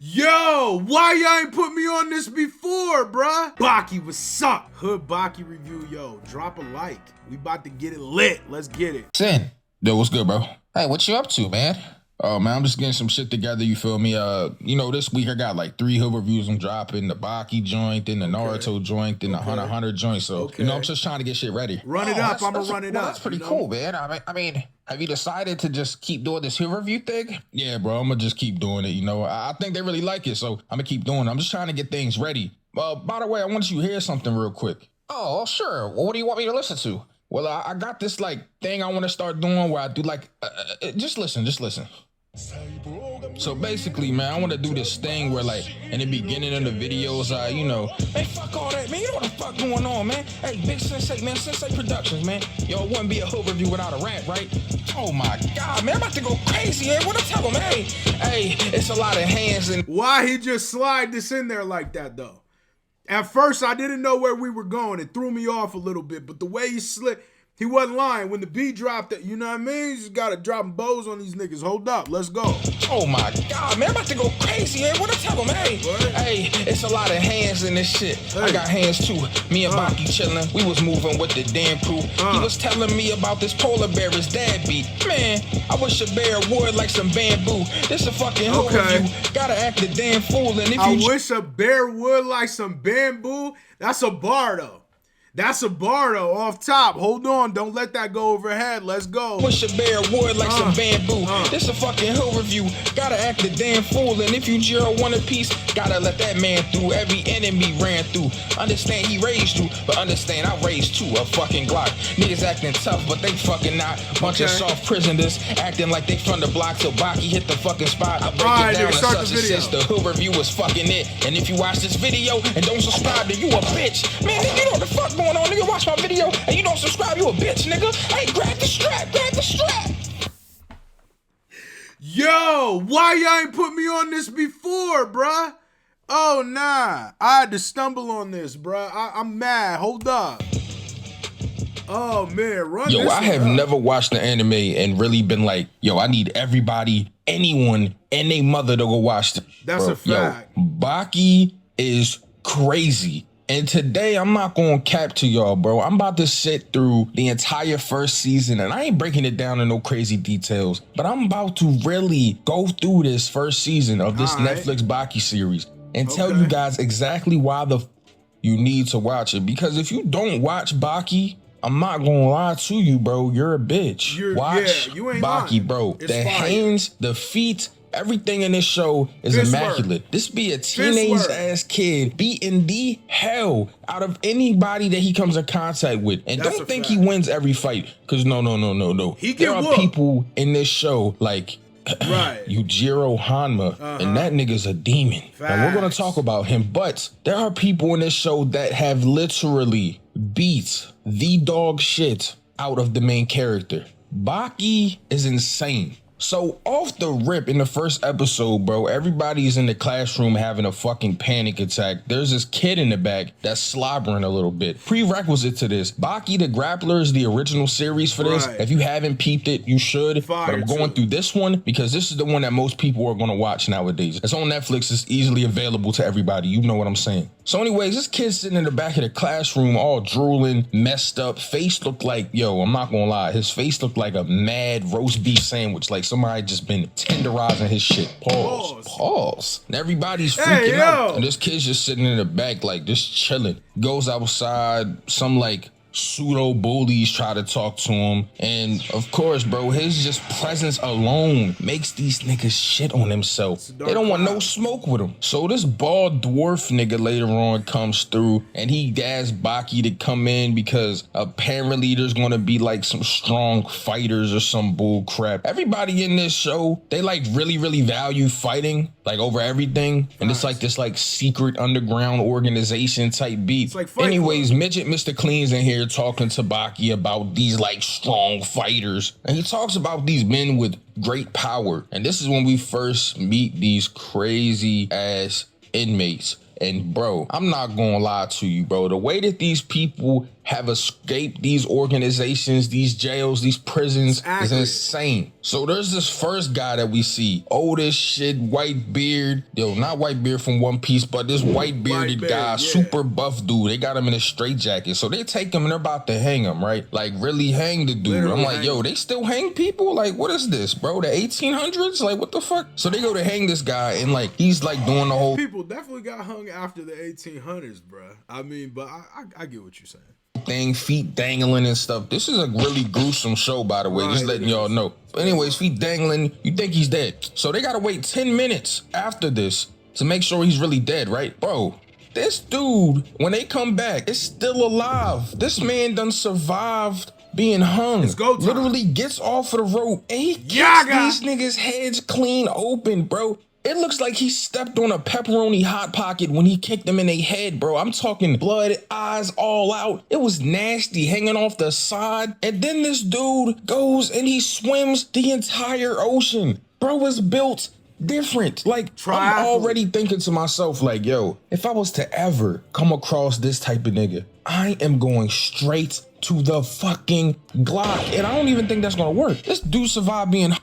Yo, why y'all ain't put me on this before, bruh? Baki, what's up? Hood Baki review, yo. Drop a like. We about to get it lit. Let's get it. Sin. Yo, what's good, bro? Hey, what you up to, man? Oh, man, I'm just getting some shit together, you feel me? This week I got like 3 hood reviews I'm dropping. The Baki joint, then the Naruto joint, then the Hunter joint. So, I'm just trying to get shit ready. Run it up. I'm gonna run it up. That's pretty cool, man. I mean, have you decided to just keep doing this hood review thing? Yeah, bro, I'm gonna just keep doing it, I think they really like it, so I'm gonna keep doing it. I'm just trying to get things ready. By the way, I want you to hear something real quick. Oh, sure. Well, what do you want me to listen to? Well, I got this thing I want to start doing where I do just listen. So basically, man, I want to do this thing where in the beginning of the videos, man, fuck all that, man. You know what the fuck going on, man? Hey, Big Sensei, man, Sensei Productions, man. Yo, it wouldn't be a hood review without a rap, right? Oh my God, man, I'm about to go crazy, man. What I tell him, hey, it's a lot of hands and. Why he just slide this in there like that, though? At first, I didn't know where we were going. It threw me off a little bit, but the way he slid, he wasn't lying. When the beat dropped, you know what I mean? You just gotta drop bows on these niggas. Hold up, let's go. Oh my God, man, I'm about to go crazy, man. What I tell him, hey, it's a lot of hands in this shit. Hey. I got hands too. Me and Baki chilling. We was moving with the damn crew. He was telling me about this polar bear his dad beat. Man, I wish a bear would like some bamboo. This a fucking hood review. Gotta act the damn fool. And if I wish a bear would like some bamboo. That's a bar though. That's a bar though, off top. Hold on, don't let that go overhead. Let's go. Wish a bear would like some bamboo. This a fucking hood review. Gotta act the damn fool. And if you Jiro want a piece, gotta let that man through. Every enemy ran through. Understand he raised you, but understand I raised too. A fucking Glock. Niggas acting tough, but they fucking not. Bunch of soft prisoners acting like they from the block till Baki hit the fucking spot. I break it down in such a sense. The hood review was fucking it. And if you watch this video and don't subscribe, then you a bitch. Man, you know what the fuck going on, nigga. Watch my video and you don't subscribe, you a bitch, nigga. Hey, grab the strap. Yo, why y'all ain't put me on this before, bruh? Oh, nah. I had to stumble on this, bruh. I'm mad. Hold up. Oh, man. Run this. Yo, I have never watched the anime and really been like, yo, I need everybody, anyone, and their mother to go watch this. That's a fact. Yo, Baki is crazy. And today, I'm not going to cap to y'all, bro. I'm about to sit through the entire first season, and I ain't breaking it down in no crazy details, but I'm about to really go through this first season of this Netflix Baki series and tell you guys exactly why you need to watch it. Because if you don't watch Baki, I'm not going to lie to you, bro. You're a bitch. Watch you ain't Baki, lying. bro. It's the fire. Hands, the feet, everything in this show is immaculate. This be a teenage-ass kid beating the hell out of anybody that he comes in contact with. And don't think he wins every fight, because no. There are people in this show like Yujiro Hanma, and that nigga's a demon. And we're going to talk about him, but there are people in this show that have literally beat the dog shit out of the main character. Baki is insane. So off the rip in the first episode, bro, everybody's in the classroom having a fucking panic attack. There's this kid in the back that's slobbering a little bit. Prerequisite to this, Baki the Grappler is the original series for this. If you haven't peeped it, you should. But I'm going through this one because this is the one that most people are going to watch nowadays. It's on Netflix. It's easily available to everybody. You know what I'm saying. So anyways, this kid's sitting in the back of the classroom all drooling, messed up. Face looked like, yo, I'm not gonna lie, his face looked like a mad roast beef sandwich, like somebody just been tenderizing his shit. Pause. And everybody's freaking out. And this kid's just sitting in the back like just chilling. Goes outside, some pseudo bullies try to talk to him, and of course, bro, his just presence alone makes these niggas shit on themselves. They don't want no smoke with him. So this bald dwarf nigga later on comes through and he asks Baki to come in because apparently there's gonna be some strong fighters or some bull crap. Everybody in this show, they really value fighting over everything, and it's this secret underground organization type beat. Anyways, Midget Mr. Clean's in here talking to Baki about these strong fighters, and he talks about these men with great power. And this is when we first meet these crazy ass inmates. And bro, I'm not gonna lie to you, bro, the way that these people have escaped these organizations, these jails, these prisons is insane. So there's this first guy that we see, old as shit, white beard, not white beard from One Piece, but this white bearded guy, super buff dude. They got him in a straitjacket. So they take him and they're about to hang him, right? Like really hang the dude. Literally I'm like, yo, they still hang people? Like, what is this, bro? The 1800s? Like, what the fuck? So they go to hang this guy and like, he's like doing the whole... People definitely got hung after the 1800s, bro. I mean, but I get what you're saying. Thing, feet dangling and stuff. This is a really gruesome show, by the way. Just letting y'all know. Anyways, feet dangling, you think he's dead. So they gotta wait 10 minutes after this to make sure he's really dead, right? Bro, this dude, when they come back, is still alive. This man done survived being hung. It's go time. Literally gets off of the rope and he kicks these niggas' heads clean open, bro. It looks like he stepped on a pepperoni hot pocket when he kicked them in their head, bro. I'm talking blood, eyes all out. It was nasty, hanging off the side. And then this dude goes and he swims the entire ocean. Bro is built different. Like, I'm already thinking to myself, like, yo, if I was to ever come across this type of nigga, I am going straight to the fucking Glock. And I don't even think that's gonna work. This dude survived being...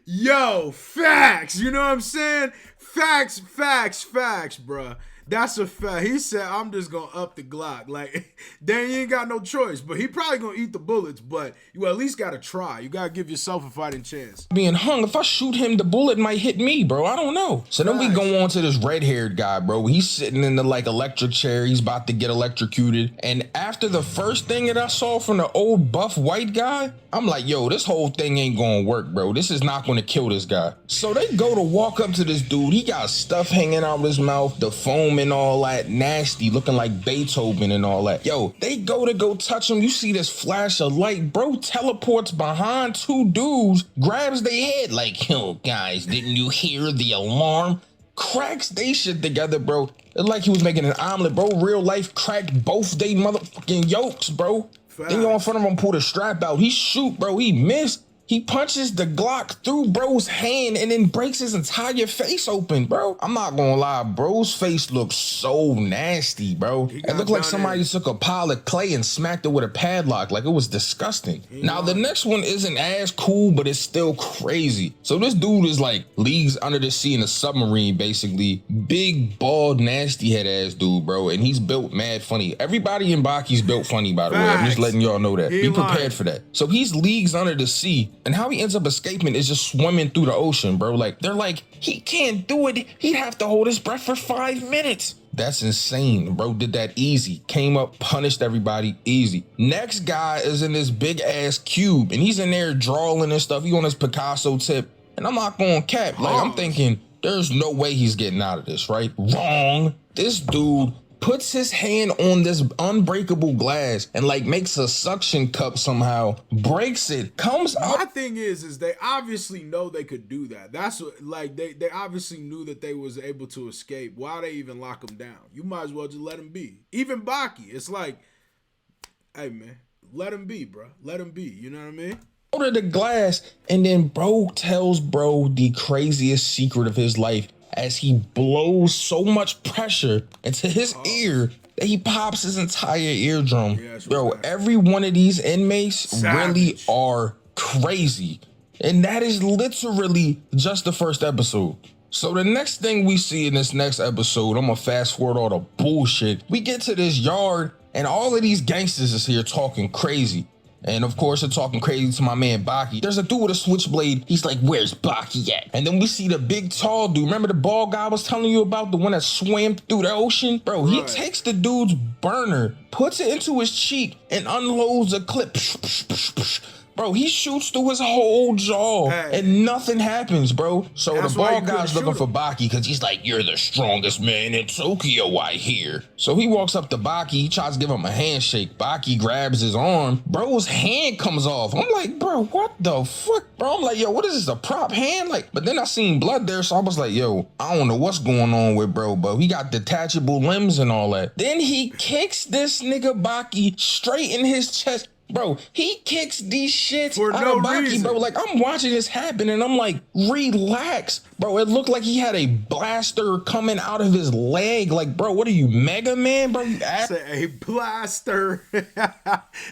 Yo, facts. You know what I'm saying? Facts, bruh. That's a fact. He said, I'm just going to up the Glock. Like, then you ain't got no choice. But he probably going to eat the bullets, but you at least got to try. You got to give yourself a fighting chance. Being hung, if I shoot him, the bullet might hit me, bro. I don't know. So then we go on to this red-haired guy, bro. He's sitting in the, like, electric chair. He's about to get electrocuted. And after the first thing that I saw from the old buff white guy, I'm like, yo, this whole thing ain't going to work, bro. This is not going to kill this guy. So they go to walk up to this dude. He got stuff hanging out of his mouth, the foam and all that, nasty, looking like Beethoven and all that. Yo, they go touch him. You see this flash of light, bro, teleports behind two dudes, grabs their head like, yo, guys, didn't you hear the alarm? Cracks they shit together, bro. It's like he was making an omelet, bro. Real life cracked both they motherfucking yolks, bro. Then you in front of him, pull the strap out. He shoot, bro. He missed. He punches the Glock through bro's hand and then breaks his entire face open, bro. I'm not gonna lie, bro's face looks so nasty, bro. It looked like somebody took a pile of clay and smacked it with a padlock. Like, it was disgusting. Now, the next one isn't as cool, but it's still crazy. So this dude is like leagues under the sea in a submarine, basically. Big, bald, nasty head ass dude, bro. And he's built mad funny. Everybody in Baki's built funny, by the way. I'm just letting y'all know that. Be prepared for that. So he's leagues under the sea. And how he ends up escaping is just swimming through the ocean, bro. Like, they're like, he can't do it. He'd have to hold his breath for 5 minutes. That's insane. Bro did that easy. Came up, punished everybody, easy. Next guy is in this big ass cube and he's in there drawing and stuff. He on his Picasso tip. And I'm not going cap. Like, I'm thinking, there's no way he's getting out of this, right? Wrong. This dude puts his hand on this unbreakable glass and like makes a suction cup somehow, breaks it, comes out. My thing is they obviously know they could do that. That's what, like, they obviously knew that they was able to escape. Why they even lock him down? You might as well just let him be. Even Baki, it's like, hey man, let him be, bro. Let him be. You know what I mean? Out of the glass, and then bro tells bro the craziest secret of his life as he blows so much pressure into his ear that he pops his entire eardrum. Bro, every one of these inmates really are crazy. And that is literally just the first episode. So the next thing we see in this next episode, I'm gonna fast forward all the bullshit. We get to this yard and all of these gangsters is here talking crazy. And of course, they're talking crazy to my man Baki. There's a dude with a switchblade. He's like, where's Baki at? And then we see the big tall dude. Remember the bald guy I was telling you about? The one that swam through the ocean? Bro, he takes the dude's burner, puts it into his cheek, and unloads a clip. Bro, he shoots through his whole jaw and nothing happens, bro. So the bald guy's looking for Baki because he's like, you're the strongest man in Tokyo, I hear. So he walks up to Baki. He tries to give him a handshake. Baki grabs his arm. Bro's hand comes off. I'm like, bro, what the fuck? Bro, I'm like, yo, what is this, a prop hand? Like, but then I seen blood there, so I was like, yo, I don't know what's going on with bro, but he got detachable limbs and all that. Then he kicks this nigga Baki straight in his chest. Bro, he kicks these shits for out no of Baki, reason. bro. Like, I'm watching this happen and I'm like, relax. Bro, it looked like he had a blaster coming out of his leg. Like, bro, what are you, Mega Man, bro? You Say a blaster.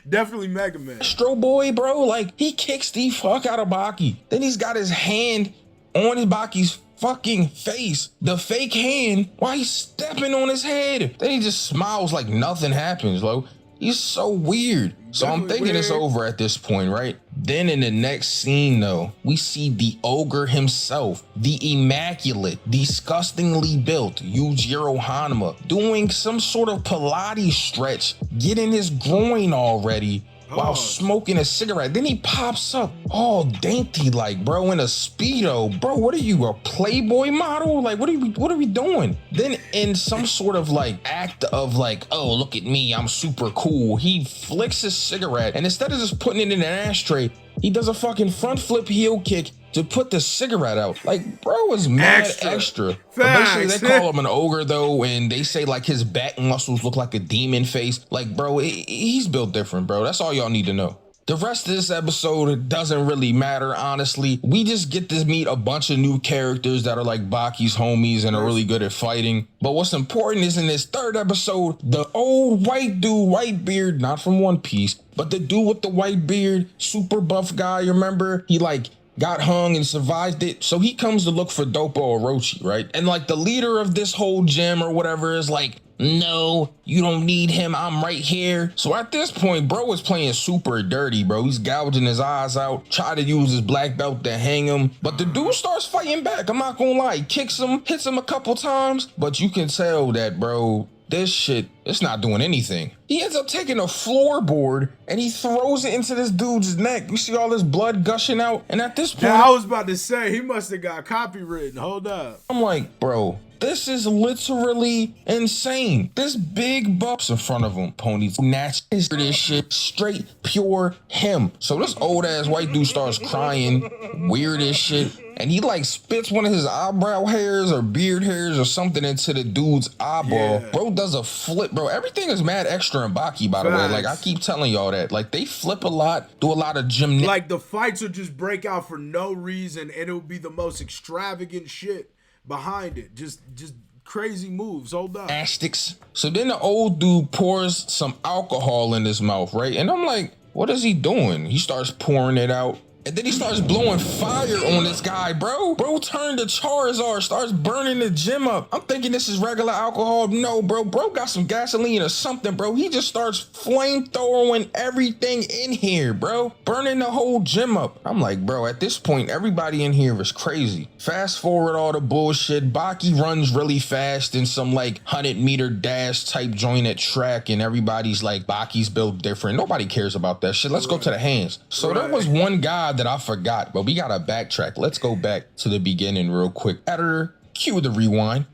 Definitely Mega Man. Astro Boy, bro. Like, he kicks the fuck out of Baki. Then he's got his hand on his Baki's fucking face, the fake hand, while he's stepping on his head. Then he just smiles like nothing happens, bro. He's so weird. So I'm thinking it's over at this point, right? Then in the next scene, though, we see the ogre himself, the immaculate, disgustingly built Yujiro Hanayama, doing some sort of Pilates stretch, getting his groin already, while smoking a cigarette. Then he pops up all dainty like, bro, in a Speedo. Bro, what are you, a Playboy model? Like, what are we doing? Then in some sort of like act of like, oh, look at me, I'm super cool, he flicks his cigarette, and instead of just putting it in an ashtray, he does a fucking front flip heel kick to put the cigarette out. Like, bro is mad extra. But basically, they call him an ogre, though, and they say, like, his back muscles look like a demon face. Like, bro, he's built different, bro. That's all y'all need to know. The rest of this episode doesn't really matter, honestly. We just get to meet a bunch of new characters that are like Baki's homies and are really good at fighting. But what's important is in this third episode, the old white dude, white beard, not from One Piece, but the dude with the white beard, super buff guy, remember? He like got hung and survived it. So he comes to look for Dopo Orochi, right? And like the leader of this whole gym or whatever is like, no, you don't need him, I'm right here. So at this point, bro is playing super dirty, bro. He's gouging his eyes out, try to use his black belt to hang him. But the dude starts fighting back, I'm not gonna lie. He kicks him, hits him a couple times, but you can tell that, bro, this shit, it's not doing anything. He ends up taking a floorboard and he throws it into this dude's neck. You see all this blood gushing out? And at this point, yeah, I was about to say, he must have got copywritten. Hold up. I'm like, bro, this is literally insane. This big buff's in front of him. Pony's snatch this shit straight pure him. So this old ass white dude starts crying, weird as shit. And he like spits one of his eyebrow hairs or beard hairs or something into the dude's eyeball. Yeah. Bro does a flip, bro. Everything is mad extra in Baki, by the way. Like, I keep telling y'all that. Like, they flip a lot, do a lot of gymnastics. Like, the fights will just break out for no reason, and it'll be the most extravagant shit behind it. Just crazy moves. Hold up. So then the old dude pours some alcohol in his mouth, right? And I'm like, what is he doing? He starts pouring it out. And then he starts blowing fire on this guy, bro. Bro turned to Charizard, starts burning the gym up. I'm thinking this is regular alcohol. No, bro. Bro got some gasoline or something, bro. He just starts flamethrowing everything in here, bro. Burning the whole gym up. I'm like, bro, at this point, everybody in here is crazy. Fast forward all the bullshit. Baki runs really fast in some like 100-meter dash type joint at track. And everybody's like, Baki's built different. Nobody cares about that shit. Let's go to the hands. So there was one guy that I forgot, but we gotta backtrack. Let's go back to the beginning real quick. Editor, cue the rewind.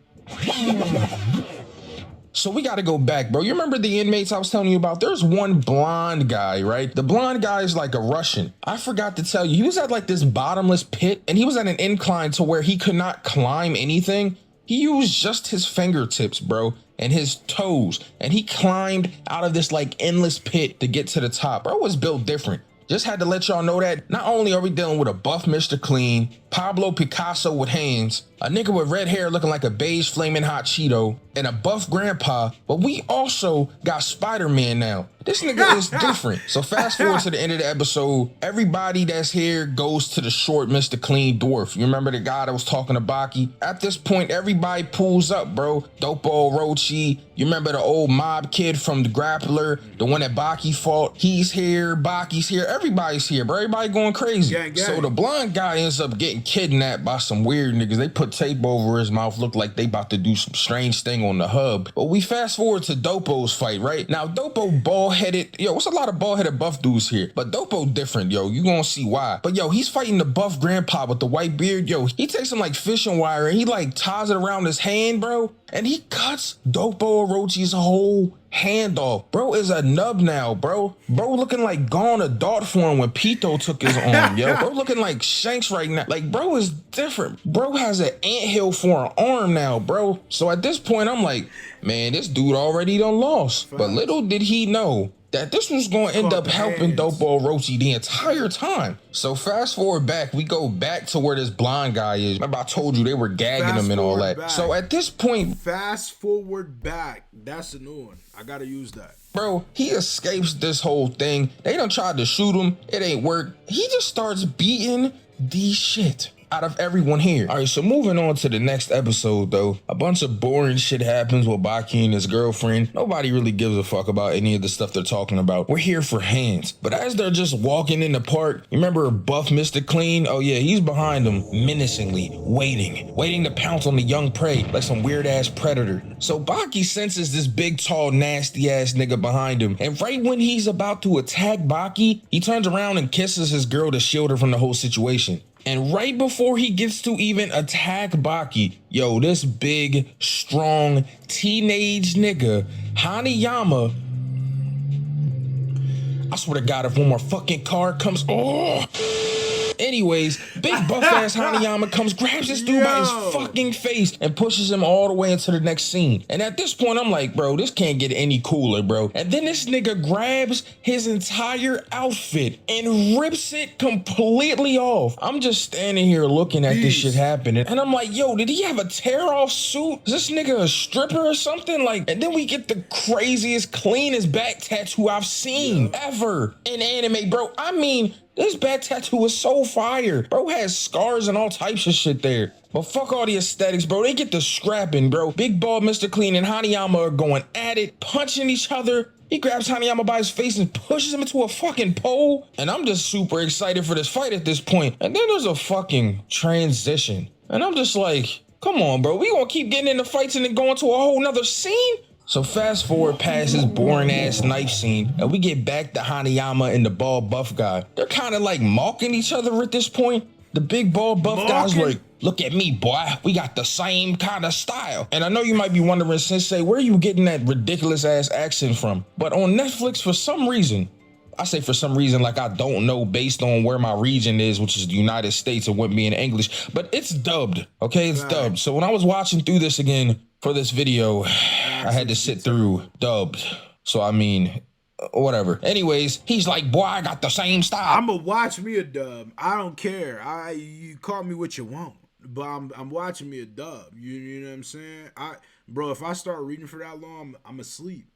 So we gotta go back, bro. You remember the inmates I was telling you about? There's one blonde guy, right? The blonde guy is like a Russian. I forgot to tell you, he was at like this bottomless pit and he was at an incline to where he could not climb anything. He used just his fingertips, bro, and his toes, and he climbed out of this like endless pit to get to the top. Bro was built different. Just had to let y'all know that not only are we dealing with a buff Mr. Clean, Pablo Picasso with hands, a nigga with red hair looking like a beige flaming hot Cheeto, and a buff grandpa, but we also got Spider-Man now. This nigga is different. So fast forward to the end of the episode, everybody that's here goes to the short Mr. Clean dwarf. You remember the guy that was talking to Baki? At this point, everybody pulls up, bro. Dopo Orochi, you remember the old mob kid from the Grappler, the one that Baki fought? He's here, Baki's here, everybody's here, bro. Everybody going crazy. Gang. So the blonde guy ends up getting kidnapped by some weird niggas. They put tape over his mouth, looked like they about to do some strange thing on the hub. But we fast forward to Dopo's fight, right? Now, Dopo bald-headed, yo, what's a lot of bald-headed buff dudes here? But Dopo different, yo, you gonna see why. But yo, he's fighting the buff grandpa with the white beard. Yo, he takes some like fishing wire and he like ties it around his hand, bro. And he cuts Dopo Orochi's whole hand off. Bro is a nub now, bro. Bro looking like Gone adult form when Pito took his arm, yo. Bro looking like Shanks right now. Like, bro is different. Bro has an anthill for an arm now, bro. So at this point, I'm like, man, this dude already done lost. But little did he know, that this was going to end up helping Dope Boy Rochi the entire time. So fast forward back, we go back to where this blind guy is. Remember I told you they were gagging him and all that. Back. So at this point, fast forward back. That's a new one. I gotta use that. Bro, he escapes this whole thing. They done tried to shoot him. It ain't work. He just starts beating the shit out of everyone here. All right, so moving on to the next episode, though. A bunch of boring shit happens with Baki and his girlfriend. Nobody really gives a fuck about any of the stuff they're talking about. We're here for hands. But as they're just walking in the park, you remember Buff Mr. Clean? Oh yeah, he's behind them, menacingly, waiting to pounce on the young prey like some weird-ass predator. So Baki senses this big, tall, nasty-ass nigga behind him. And right when he's about to attack Baki, he turns around and kisses his girl to shield her from the whole situation. And right before he gets to even attack Baki, yo, this big, strong, teenage nigga, Hanayama, I swear to God, if one more fucking car comes, oh. Anyways, big buff ass Hanayama comes, grabs this dude by his fucking face and pushes him all the way into the next scene. And at this point, I'm like, bro, this can't get any cooler, bro. And then this nigga grabs his entire outfit and rips it completely off. I'm just standing here looking at this shit happening. And I'm like, yo, did he have a tear off suit? Is this nigga a stripper or something? Like, and then we get the craziest, cleanest back tattoo I've seen ever in anime, bro. I mean, this back tattoo is so fire. Bro has scars and all types of shit there. But fuck all the aesthetics, bro. They get the scrapping, bro. Big Bald Mr. Clean and Hanayama are going at it, punching each other. He grabs Hanayama by his face and pushes him into a fucking pole. And I'm just super excited for this fight at this point. And then there's a fucking transition. And I'm just like, come on, bro. We gonna keep getting into fights and then going to a whole nother scene? So fast forward past this boring ass knife scene and we get back to Hanayama and the bald buff guy. They're kind of like mocking each other at this point. The big bald buff guy's like, look at me, boy. We got the same kind of style. And I know you might be wondering, Sensei, where are you getting that ridiculous ass accent from? But on Netflix, for some reason, I say for some reason, like I don't know based on where my region is, which is the United States, it wouldn't be in English, but it's dubbed, okay? It's dubbed. So when I was watching through this again for this video, I had to sit through dubbed. So I mean, whatever. Anyways, he's like, boy, I got the same style. I'ma watch me a dub. I don't care. You call me what you want, but I'm watching me a dub. You know what I'm saying? Bro, if I start reading for that long, I'm asleep.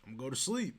I'm gonna go to sleep.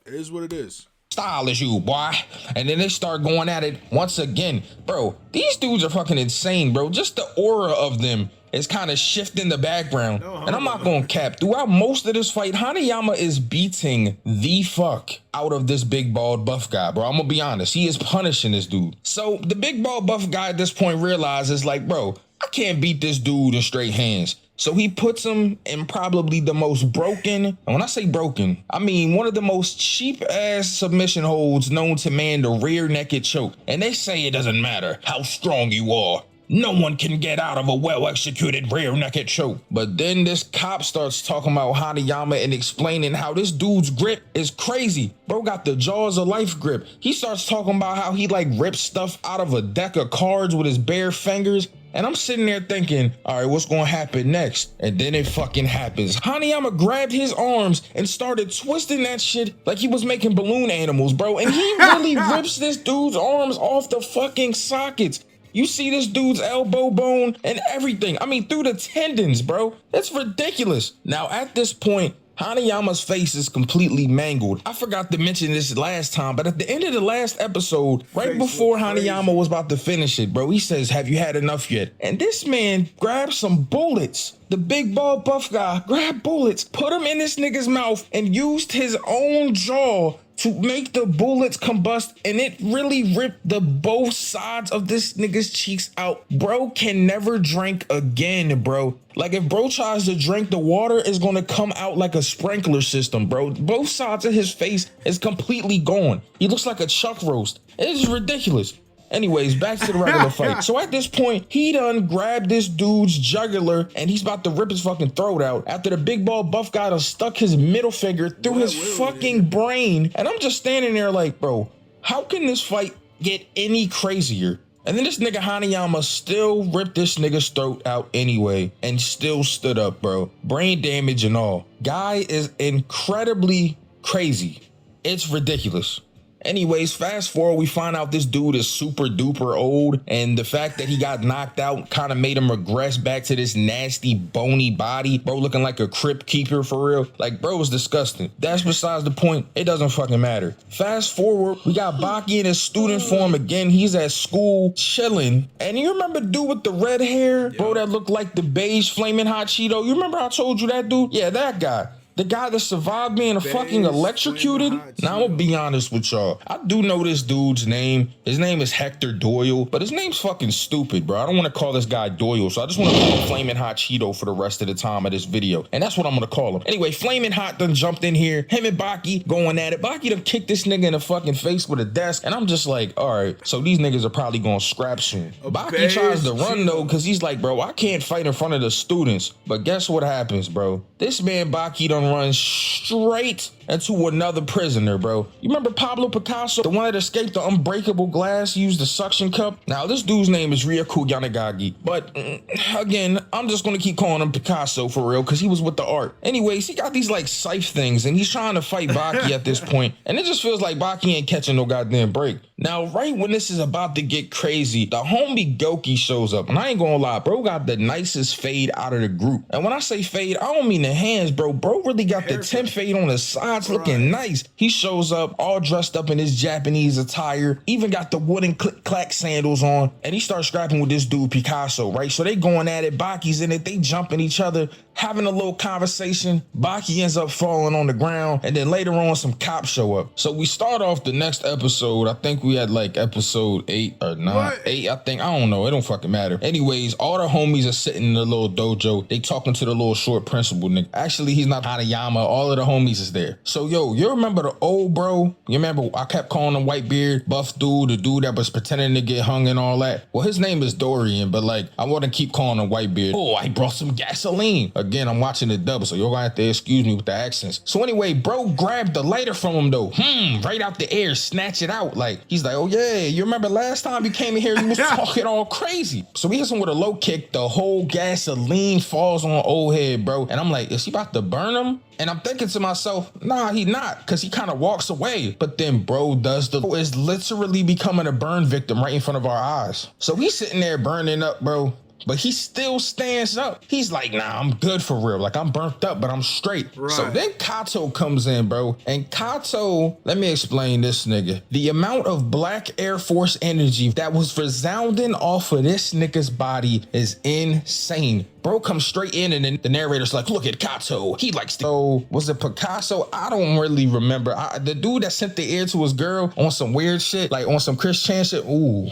It is what it is. Style is you, boy. And then they start going at it once again. Bro, these dudes are fucking insane, bro. Just the aura of them is kind of shifting the background. And I'm not gonna cap. Throughout most of this fight, Hanayama is beating the fuck out of this big bald buff guy, bro. I'm gonna be honest. He is punishing this dude. So the big bald buff guy at this point realizes, like, bro, I can't beat this dude in straight hands. So he puts him in probably the most broken, and when I say broken, I mean one of the most cheap ass submission holds known to man the rear naked choke. And they say it doesn't matter how strong you are. No one can get out of a well-executed rear naked choke. But then this cop starts talking about Hanayama and explaining how this dude's grip is crazy. Bro got the jaws of life grip. He starts talking about how he like rips stuff out of a deck of cards with his bare fingers. And I'm sitting there thinking, all right, what's gonna happen next? And then it fucking happens. Hanayama grabbed his arms and started twisting that shit like he was making balloon animals, bro. And he really rips this dude's arms off the fucking sockets. You see this dude's elbow bone and everything. I mean, through the tendons, bro. That's ridiculous. Now, at this point, Hanayama's face is completely mangled. I forgot to mention this last time, but at the end of the last episode, right before Hanayama was about to finish it, bro, he says, have you had enough yet? And this man grabbed some bullets. The big bald buff guy grabbed bullets, put them in this nigga's mouth, and used his own jaw to make the bullets combust, and it really ripped the both sides of this nigga's cheeks out. Bro can never drink again, bro. Like if bro tries to drink, the water is gonna come out like a sprinkler system, bro. Both sides of his face is completely gone. He looks like a chuck roast. It is ridiculous. Anyways, back to the regular fight. So at this point, he done grabbed this dude's jugular and he's about to rip his fucking throat out after the big bald buff guy done stuck his middle finger through his fucking brain. And I'm just standing there like, bro, how can this fight get any crazier? And then this nigga Hanayama still ripped this nigga's throat out anyway and still stood up, bro. Brain damage and all. Guy is incredibly crazy. It's ridiculous. Anyways, fast forward, we find out this dude is super duper old, and the fact that he got knocked out kind of made him regress back to this nasty bony body, bro, looking like a crypt keeper for real. Like, bro, is disgusting. That's besides the point. It doesn't fucking matter. Fast forward, we got Baki in his student form again. He's at school chilling, and you remember dude with the red hair, bro, that looked like the beige flaming hot Cheeto? You remember I told you that dude? Yeah, that guy. The guy that survived being fucking electrocuted? Now, I'm gonna be honest with y'all. I do know this dude's name. His name is Hector Doyle, but his name's fucking stupid, bro. I don't want to call this guy Doyle, so I just want to call him Flamin' Hot Cheeto for the rest of the time of this video. And that's what I'm gonna call him. Anyway, Flamin' Hot done jumped in here. Him and Baki going at it. Baki done kicked this nigga in the fucking face with a desk, and I'm just like, all right, so these niggas are probably gonna scrap soon. Baki tries to run, though, because he's like, bro, I can't fight in front of the students. But guess what happens, bro? This man Baki done runs straight into another prisoner, bro. You remember Pablo Picasso, the one that escaped the unbreakable glass, used the suction cup? Now, this dude's name is Ryaku Yanagagi, but again, I'm just gonna keep calling him Picasso for real, because he was with the art. Anyways, he got these like scythe things, and he's trying to fight Baki at this point, and it just feels like Baki ain't catching no goddamn break. Now, right when this is about to get crazy, the homie Goki shows up, and I ain't gonna lie, bro got the nicest fade out of the group. And when I say fade, I don't mean the hands, bro. Bro really got the temp fade on the sides, looking nice. He shows up all dressed up in his Japanese attire, even got the wooden click-clack sandals on, and he starts scrapping with this dude Picasso, right? So they going at it, Baki's in it, they jumping each other, having a little conversation. Baki ends up falling on the ground, and then later on some cops show up. So we start off the next episode. I think we had like episode 8 or 9. What? 8, I think. I don't know. It don't fucking matter. Anyways, all the homies are sitting in the little dojo. They talking to the little short principal nigga. Actually, he's not Hanayama. All of the homies is there. So yo, you remember the old bro? You remember I kept calling him white beard, buff dude, the dude that was pretending to get hung and all that? Well, his name is Dorian, but like I want to keep calling him white beard. Oh, I brought some gasoline. Again, I'm watching the dub, so you're gonna have to excuse me with the accents. So anyway, bro grabbed the lighter from him though. Right out the air, snatch it out. Like he's like, oh yeah, you remember last time you came in here, you was talking all crazy. So he hits him with a low kick. The whole gasoline falls on old head, bro. And I'm like, is he about to burn him? And I'm thinking to myself, nah, he not, because he kind of walks away. But then bro is literally becoming a burn victim right in front of our eyes. So he's sitting there burning up, bro. But he still stands up. He's like, nah, I'm good for real. Like, I'm burnt up, but I'm straight. Right. So then Kato comes in, bro. And Kato, let me explain this nigga. The amount of Black Air Force energy that was resounding off of this nigga's body is insane. Bro comes straight in, and then the narrator's like, look at Kato. He likes to... So, was it Picasso? I don't really remember. The dude that sent the ear to his girl on some weird shit, like on some Chris Chan shit. Ooh.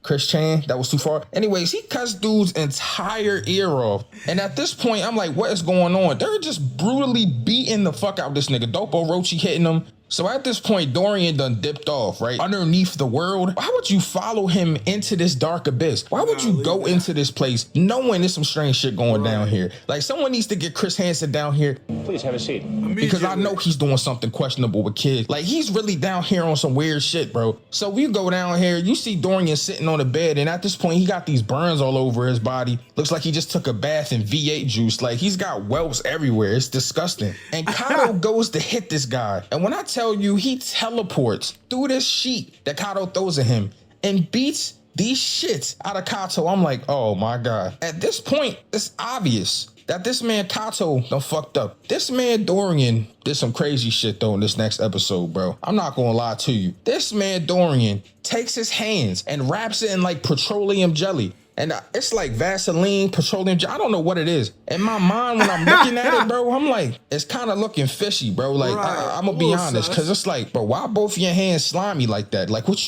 Chris Chan, that was too far. Anyways, he cuts dude's entire ear off. And at this point, I'm like, what is going on? They're just brutally beating the fuck out of this nigga. Dopo Rochi hitting him. So at this point, Dorian done dipped off, right? Underneath the world. Why would you follow him into this dark abyss? Why would you go into this place knowing there's some strange shit going down here? Like, someone needs to get Chris Hansen down here. Please have a seat. Because I know he's doing something questionable with kids. Like, he's really down here on some weird shit, bro. So we go down here, you see Dorian sitting on the bed, and at this point, he got these burns all over his body. Looks like he just took a bath in V8 juice. Like, he's got whelps everywhere. It's disgusting. And Kato goes to hit this guy. And when I tell you, he teleports through this sheet that Kato throws at him and beats these shits out of Kato. I'm like, oh my God. At this point, it's obvious that this man Kato done fucked up. This man Dorian did some crazy shit though in this next episode, bro. I'm not gonna lie to you. This man Dorian takes his hands and wraps it in like petroleum jelly. And it's like Vaseline, petroleum jelly. I don't know what it is. In my mind, when I'm looking at it, bro, I'm like, it's kind of looking fishy, bro. Like, I'm gonna be honest, because it's like, bro, why both your hands slimy like that? Like, what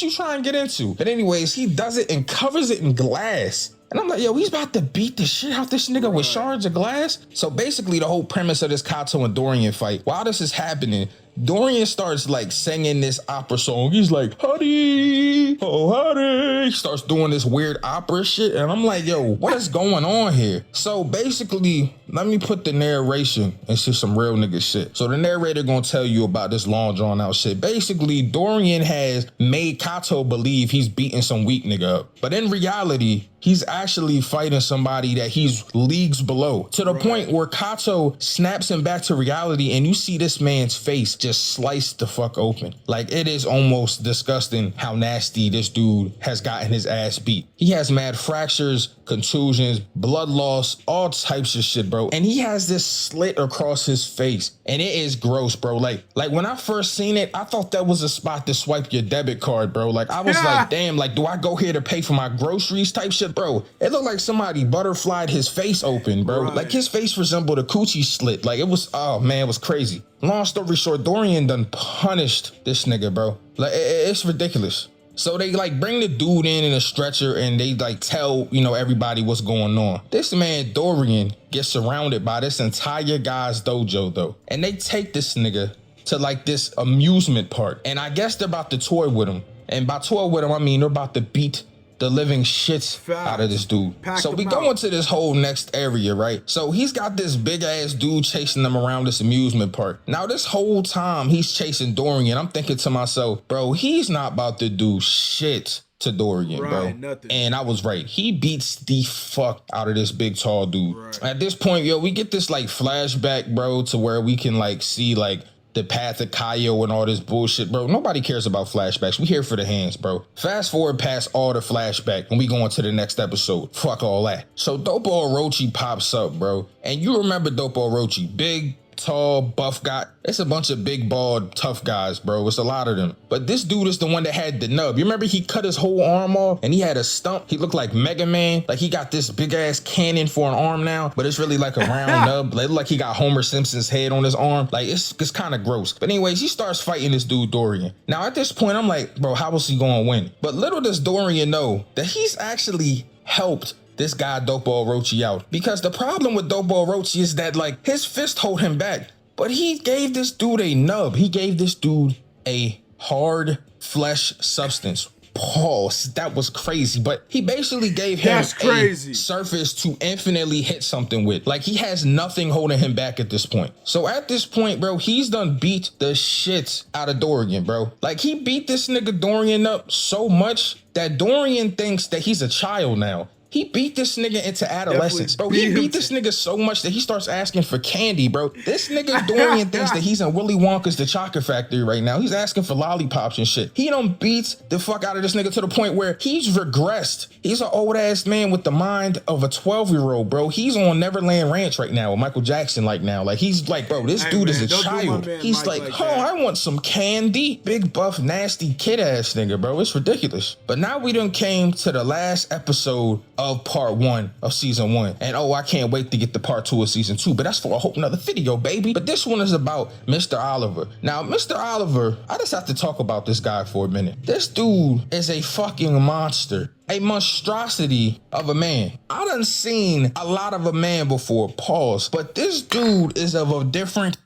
you trying to get into? But anyways, he does it and covers it in glass. And I'm like, yo, he's about to beat the shit out this nigga with shards of glass. So basically the whole premise of this Kato and Dorian fight, while this is happening, Dorian starts like singing this opera song. He's like, honey, oh honey. He starts doing this weird opera shit. And I'm like, yo, what is going on here? So basically, let me put the narration into some real nigga shit. So the narrator gonna tell you about this long drawn out shit. Basically, Dorian has made Kato believe he's beating some weak nigga up. But in reality, he's actually fighting somebody that he's leagues below, to the point where Kato snaps him back to reality and you see this man's face just sliced the fuck open. Like, it is almost disgusting how nasty this dude has gotten his ass beat. He has mad fractures, contusions, blood loss, all types of shit, bro. And he has this slit across his face and it is gross, bro. Like when I first seen it, I thought that was a spot to swipe your debit card, bro. Like I was like, damn, like do I go here to pay for my groceries type shit? Bro, it looked like somebody butterflied his face open, bro. Like his face resembled a coochie slit. Like it was, oh man, it was crazy. Long story short, Dorian done punished this nigga, bro. Like it's ridiculous. So they like bring the dude in a stretcher and they like tell, you know, everybody what's going on. This man, Dorian, gets surrounded by this entire guy's dojo though. And they take this nigga to like this amusement park. And I guess they're about to toy with him. And by toy with him, I mean they're about to beat the living shits out of this dude. So we go into this whole next area, right? So he's got this big ass dude chasing him around this amusement park. Now this whole time he's chasing Dorian, I'm thinking to myself, bro, he's not about to do shit to Dorian, bro. Nothing. And I was right. He beats the fuck out of this big tall dude. At this point, yo, we get this like flashback, bro, to where we can like see like the path of Kaio and all this bullshit, bro. Nobody cares about flashbacks. We here for the hands, bro. Fast forward past all the flashback and we go on to the next episode. Fuck all that. So Dope Orochi pops up, bro. And you remember Dope Orochi, big, tall, buff guy. It's a bunch of big, bald, tough guys, bro. It's a lot of them. But this dude is the one that had the nub. You remember he cut his whole arm off and he had a stump? He looked like Mega Man. Like he got this big ass cannon for an arm now, but it's really like a round nub. Like, like he got Homer Simpson's head on his arm. Like it's kind of gross. But anyways, he starts fighting this dude, Dorian. Now at this point, I'm like, bro, how was he going to win? But little does Dorian know that he's actually helped this guy Dope Orochi out. Because the problem with Dope Orochi is that like his fist hold him back, but he gave this dude a nub. He gave this dude a hard flesh substance. Pause. That was crazy, but he basically gave him a surface to infinitely hit something with. Like he has nothing holding him back at this point. So at this point, bro, he's done beat the shit out of Dorian, bro. Like he beat this nigga Dorian up so much that Dorian thinks that he's a child now. He beat this nigga into adolescence, bro. He beat this nigga so much that he starts asking for candy, bro. This nigga Dorian thinks that he's in Willy Wonka's The Chocolate Factory right now. He's asking for lollipops and shit. He done beats the fuck out of this nigga to the point where he's regressed. He's an old ass man with the mind of a 12-year-old, bro. He's on Neverland Ranch right now with Michael Jackson like now. Like he's like, bro, this dude is a child. He's like, oh, I want some candy. Big buff, nasty kid ass nigga, bro. It's ridiculous. But now we done came to the last episode of part 1 of season 1. And oh, I can't wait to get to part 2 of season 2, but that's for a whole nother video, baby. But this one is about Mr. Oliver. Now, Mr. Oliver, I just have to talk about this guy for a minute. This dude is a fucking monster. A monstrosity of a man. I done seen a lot of a man before, pause. But this dude is of a different...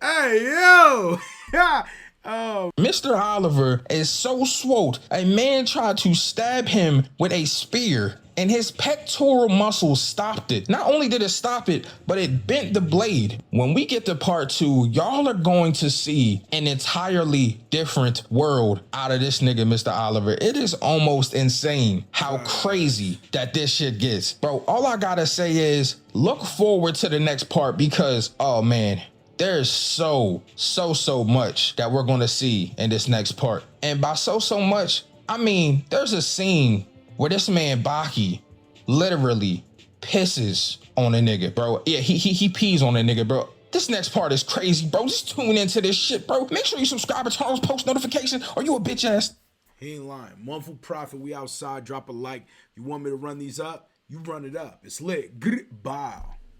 Hey, yo! Oh. Mr. Oliver is so swole. A man tried to stab him with a spear and his pectoral muscles stopped it. Not only did it stop it, but it bent the blade. When we get to part 2, y'all are going to see an entirely different world out of this nigga, Mr. Oliver. It is almost insane how crazy that this shit gets. Bro, all I gotta say is look forward to the next part because, oh man, there's so much that we're going to see in this next part. And by so much, I mean, there's a scene where this man Baki literally pisses on a nigga, bro. Yeah, he pees on a nigga, bro. This next part is crazy, bro. Just tune into this shit, bro. Make sure you subscribe and turn on post notifications or you a bitch ass. He ain't lying. MUNFU Proffitt, we outside. Drop a like. You want me to run these up? You run it up. It's lit. Bow.